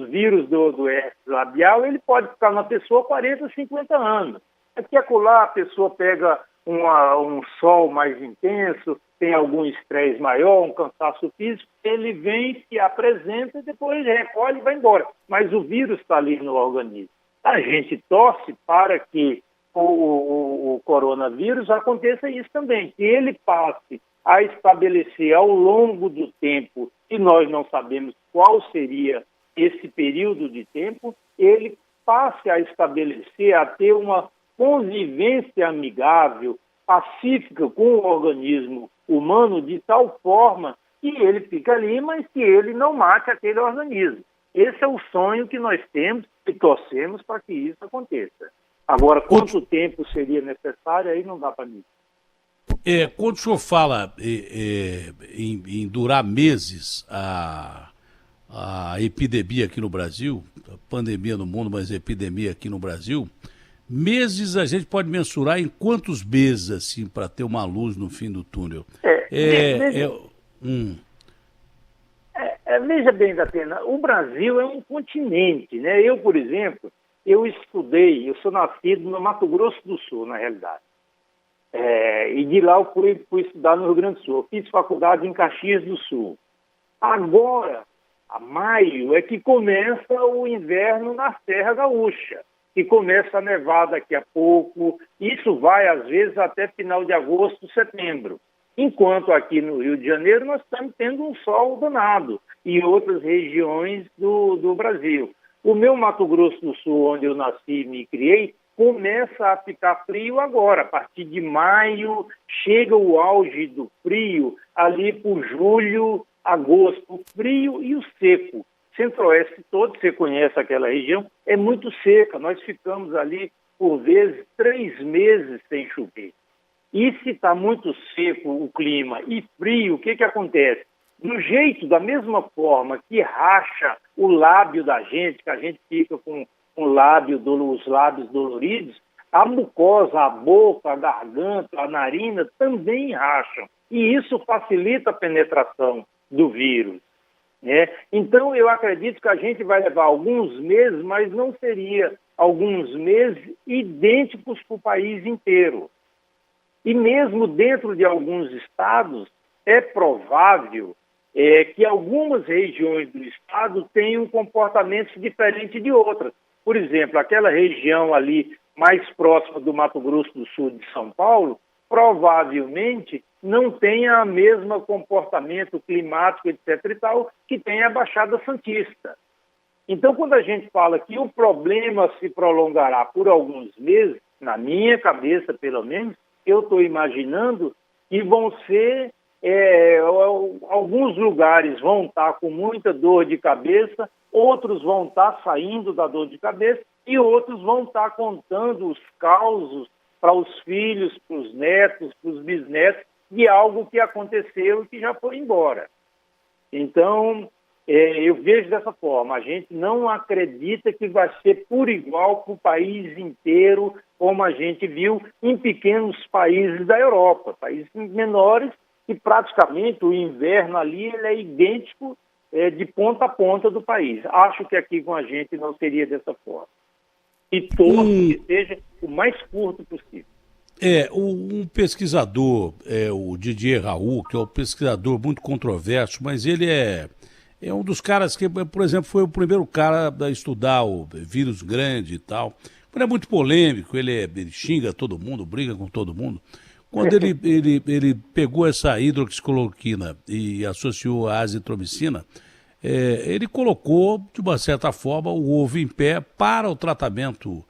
vírus do herpes labial, ele pode ficar na pessoa 40, 50 anos. Aqui e acolá a pessoa pega um sol mais intenso, tem algum estresse maior, um cansaço físico, ele vem, se apresenta, depois recolhe e vai embora. Mas o vírus está ali no organismo. A gente torce para que o coronavírus aconteça isso também, que ele passe a estabelecer ao longo do tempo, e nós não sabemos qual seria esse período de tempo, ele passe a estabelecer, a ter uma convivência amigável, pacífica com o organismo humano, de tal forma que ele fica ali, mas que ele não mate aquele organismo. Esse é o sonho que nós temos e torcemos para que isso aconteça. Agora, quanto tempo seria necessário, aí não dá para mim. Quando o senhor fala em durar meses a epidemia aqui no Brasil, a pandemia no mundo, mas a epidemia aqui no Brasil, meses a gente pode mensurar em quantos meses, assim, para ter uma luz no fim do túnel? Veja bem, Datena, o Brasil é um continente, né? Eu, por exemplo, eu sou nascido no Mato Grosso do Sul, na realidade. E de lá eu fui estudar no Rio Grande do Sul. Eu fiz faculdade em Caxias do Sul. Agora, a maio, é que começa o inverno na Serra Gaúcha, que começa a nevar daqui a pouco. Isso vai, às vezes, até final de agosto, setembro. Enquanto aqui no Rio de Janeiro nós estamos tendo um sol danado e outras regiões do Brasil. O meu Mato Grosso do Sul, onde eu nasci e me criei, começa a ficar frio agora. A partir de maio, chega o auge do frio ali por julho, agosto. O frio e o seco. Centro-Oeste todo, você conhece aquela região, é muito seca. Nós ficamos ali, por vezes, 3 meses sem chover. E se está muito seco o clima e frio, o que acontece? Da mesma forma que racha o lábio da gente, que a gente fica com os lábios doloridos, a mucosa, a boca, a garganta, a narina também racham. E isso facilita a penetração do vírus, né? Então, eu acredito que a gente vai levar alguns meses, mas não seria alguns meses idênticos para o país inteiro. E mesmo dentro de alguns estados, é provável que algumas regiões do estado tenham comportamentos diferentes de outras. Por exemplo, aquela região ali mais próxima do Mato Grosso do Sul de São Paulo, provavelmente não tenha o mesmo comportamento climático, etc. e tal, que tem a Baixada Santista. Então, quando a gente fala que o problema se prolongará por alguns meses, na minha cabeça, pelo menos, eu estou imaginando que vão ser, alguns lugares vão estar com muita dor de cabeça, outros vão estar saindo da dor de cabeça e outros vão estar contando os causos para os filhos, para os netos, para os bisnetos, de algo que aconteceu e que já foi embora. Então, eu vejo dessa forma, a gente não acredita que vai ser por igual para o país inteiro, como a gente viu em pequenos países da Europa, países menores, que praticamente o inverno ali ele é idêntico de ponta a ponta do país. Acho que aqui com a gente não seria dessa forma. E torço que seja o mais curto possível. Um pesquisador, o Didier Raoult, que é um pesquisador muito controverso, mas ele é um dos caras que, por exemplo, foi o primeiro cara a estudar o vírus grande e tal. Ele é muito polêmico, ele xinga todo mundo, briga com todo mundo. Quando ele pegou essa hidroxicloroquina e associou a azitromicina, ele colocou, de uma certa forma, o ovo em pé para o tratamento,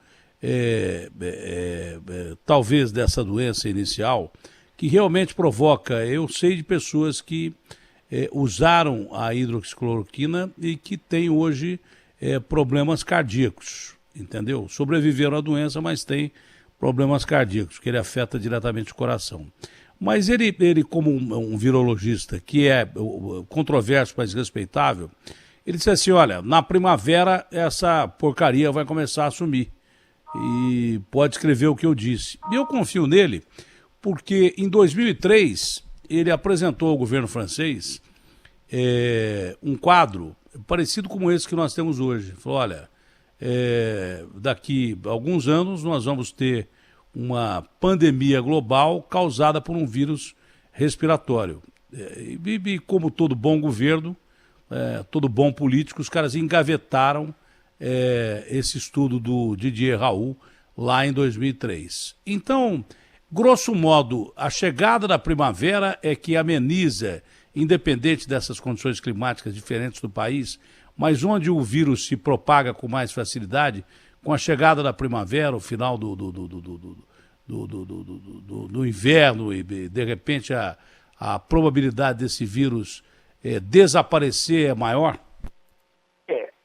talvez, dessa doença inicial, que realmente provoca. Eu sei de pessoas que usaram a hidroxicloroquina e que têm hoje problemas cardíacos, entendeu? Sobreviveram à doença, mas têm problemas cardíacos, que ele afeta diretamente o coração. Mas ele como um virologista, que é controverso, mas respeitável, ele disse assim, olha, na primavera essa porcaria vai começar a sumir. E pode escrever o que eu disse. E eu confio nele, porque em 2003 ele apresentou ao governo francês um quadro parecido com esse que nós temos hoje. Ele falou, olha, daqui a alguns anos nós vamos ter uma pandemia global causada por um vírus respiratório. E como todo bom governo, todo bom político, os caras engavetaram esse estudo do Didier Raoult lá em 2003. Então, grosso modo, a chegada da primavera é que ameniza, independente dessas condições climáticas diferentes do país, mas onde o vírus se propaga com mais facilidade, com a chegada da primavera, o final do inverno e, de repente, a probabilidade desse vírus desaparecer é maior?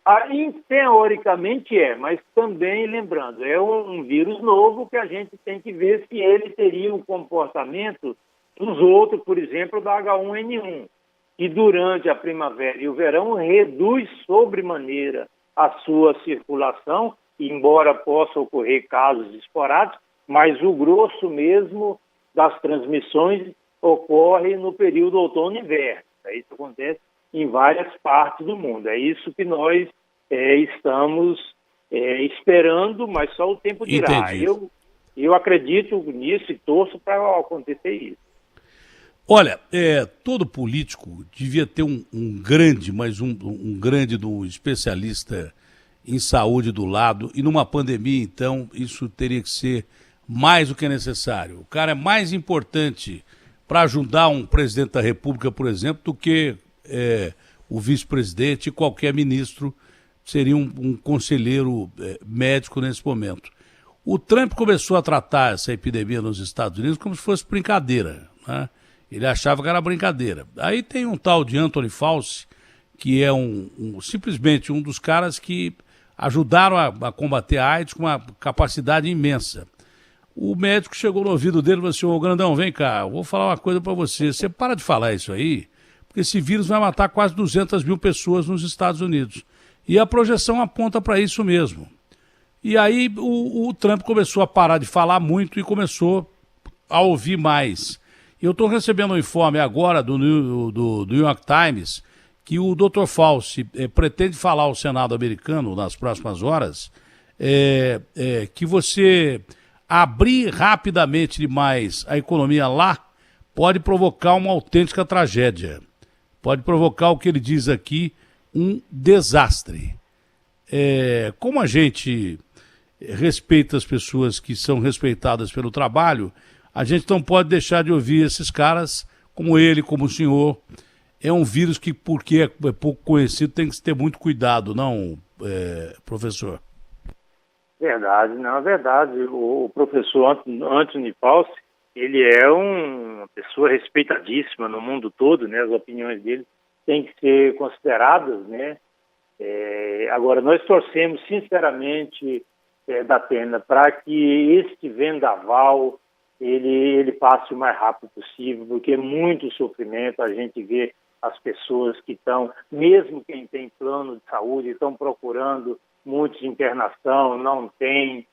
Aí, teoricamente mas também, lembrando, é um vírus novo que a gente tem que ver se ele teria o comportamento dos outros, por exemplo, da H1N1, que durante a primavera e o verão reduz sobremaneira a sua circulação, embora possa ocorrer casos esporádicos, mas o grosso mesmo das transmissões ocorre no período outono e inverno. Isso acontece em várias partes do mundo. É isso que nós estamos esperando, mas só o tempo dirá. Eu acredito nisso e torço para acontecer isso. Olha, todo político devia ter um grande, mas um grande do especialista em saúde do lado, e numa pandemia, então, isso teria que ser mais do que necessário. O cara é mais importante para ajudar um presidente da República, por exemplo, do que o vice-presidente e qualquer ministro seria um conselheiro médico nesse momento. O Trump começou a tratar essa epidemia nos Estados Unidos como se fosse brincadeira, né? Ele achava que era brincadeira. Aí tem um tal de Anthony Fauci, que é simplesmente um dos caras que ajudaram a combater a AIDS com uma capacidade imensa. O médico chegou no ouvido dele e falou assim, ô grandão, vem cá, eu vou falar uma coisa para você. Você para de falar isso aí, porque esse vírus vai matar quase 200 mil pessoas nos Estados Unidos. E a projeção aponta para isso mesmo. E aí o Trump começou a parar de falar muito e começou a ouvir mais. Eu estou recebendo um informe agora do New York Times que o Dr. Fauci pretende falar ao Senado americano nas próximas horas que você abrir rapidamente demais a economia lá pode provocar uma autêntica tragédia. Pode provocar o que ele diz aqui, um desastre. Como a gente respeita as pessoas que são respeitadas pelo trabalho, a gente não pode deixar de ouvir esses caras, como ele, como o senhor. É um vírus que, porque é pouco conhecido, tem que ter muito cuidado, não, professor? Verdade, não, é verdade. O professor Anthony Fauci, ele é uma pessoa respeitadíssima no mundo todo, né? As opiniões dele têm que ser consideradas, né? Agora, nós torcemos sinceramente, Datena, para que este vendaval ele passe o mais rápido possível, porque é muito sofrimento. A gente vê as pessoas que estão, mesmo quem tem plano de saúde, estão procurando muitos internação, não tem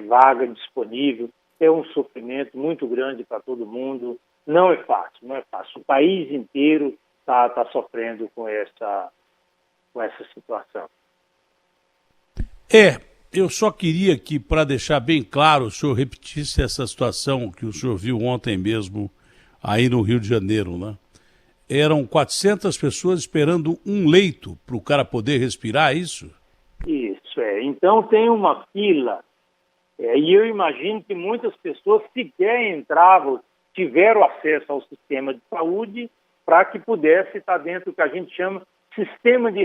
vaga disponível. É um sofrimento muito grande para todo mundo. Não é fácil, não é fácil. O país inteiro tá sofrendo com essa situação. Eu só queria que, para deixar bem claro, o senhor repetisse essa situação que o senhor viu ontem mesmo aí no Rio de Janeiro, né? Eram 400 pessoas esperando um leito para o cara poder respirar, isso? Isso, Então tem uma fila, e eu imagino que muitas pessoas sequer entravam, tiveram acesso ao sistema de saúde para que pudesse estar dentro do que a gente chama sistema de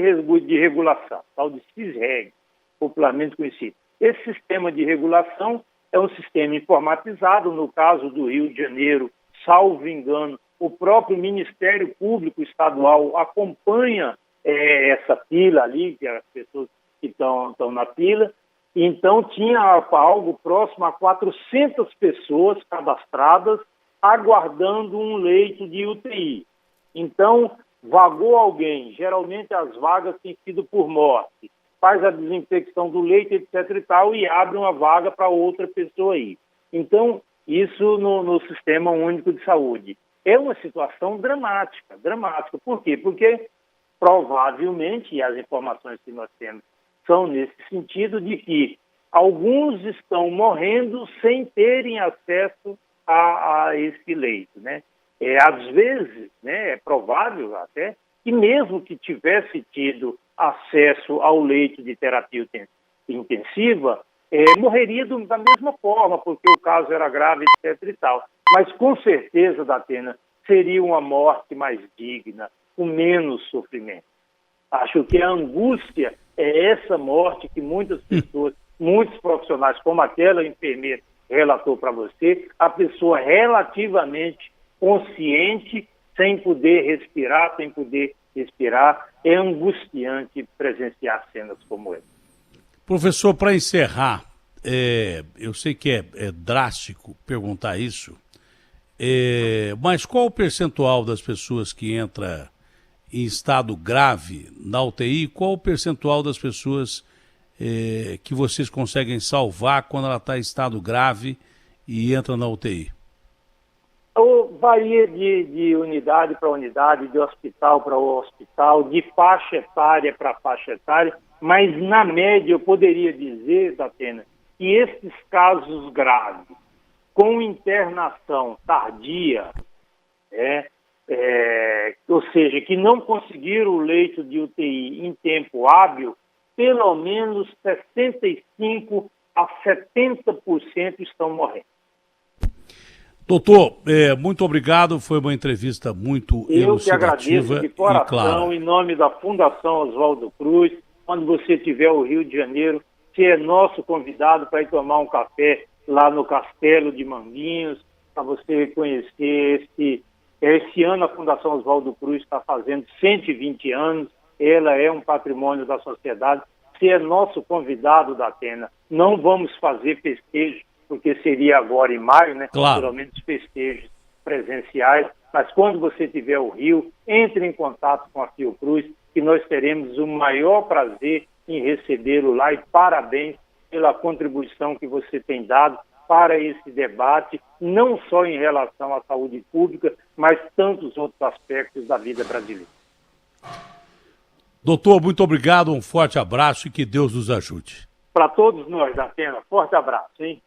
regulação, tal de SISREG, popularmente conhecido. Esse sistema de regulação é um sistema informatizado, no caso do Rio de Janeiro, salvo engano, o próprio Ministério Público Estadual acompanha essa fila ali, que as pessoas que estão na fila. Então, tinha algo próximo a 400 pessoas cadastradas aguardando um leito de UTI. Então, vagou alguém, geralmente as vagas têm sido por morte, faz a desinfecção do leito, etc. e tal, e abre uma vaga para outra pessoa aí. Então, isso no Sistema Único de Saúde. É uma situação dramática. Por quê? Porque provavelmente, e as informações que nós temos são nesse sentido, de que alguns estão morrendo sem terem acesso a esse leito, né? Às vezes, né, é provável até que mesmo que tivesse tido acesso ao leito de terapia intensiva, morreria da mesma forma, porque o caso era grave, etc. e tal. Mas, com certeza, Datena, seria uma morte mais digna, com menos sofrimento. Acho que a angústia é essa morte que muitas pessoas, muitos profissionais, como aquela enfermeira relatou para você, a pessoa relativamente consciente, sem poder respirar, é angustiante presenciar cenas como essa. Professor, para encerrar, eu sei que é drástico perguntar isso, mas qual o percentual das pessoas que entra em estado grave na UTI? Qual o percentual das pessoas que vocês conseguem salvar quando ela está em estado grave e entra na UTI? Varia de unidade para unidade, de hospital para hospital, de faixa etária para faixa etária, mas na média eu poderia dizer, Datena, que esses casos graves, com internação tardia, ou seja, que não conseguiram o leito de UTI em tempo hábil, pelo menos 65% a 70% estão morrendo. Doutor, muito obrigado, foi uma entrevista muito elucidativa. Eu que agradeço de coração, em nome da Fundação Oswaldo Cruz. Quando você tiver o Rio de Janeiro, você é nosso convidado para ir tomar um café lá no Castelo de Manguinhos, para você conhecer esse ano a Fundação Oswaldo Cruz está fazendo 120 anos, ela é um patrimônio da sociedade. Você é nosso convidado, Datena. Não vamos fazer festejo, porque seria agora em maio, né? Claro. Pelo menos festejos presenciais. Mas quando você tiver o Rio, entre em contato com a Fiocruz, que nós teremos o maior prazer em recebê-lo lá. E parabéns pela contribuição que você tem dado para esse debate, não só em relação à saúde pública, mas tantos outros aspectos da vida brasileira. Doutor, muito obrigado, um forte abraço e que Deus nos ajude. Para todos nós, Datena, forte abraço, hein?